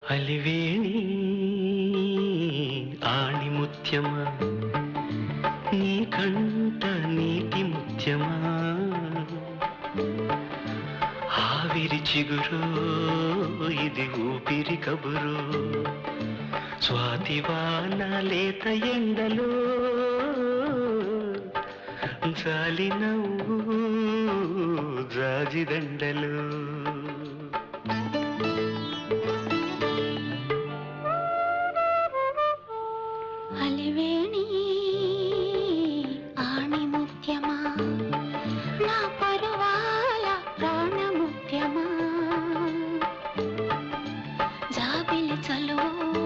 అలివేణి ఆణిముత్యమా నీ కంట నీటి ముత్యమా ఆవిరి చిగురు ఇది ఊపిరి కబురు స్వాతివాన లేత ఎండలో జాలి నవ్వు జాజిదండలు అలివేణి ఆణిముత్యమా నా పరువాల ప్రాణముత్యమా జాబిలి చలువు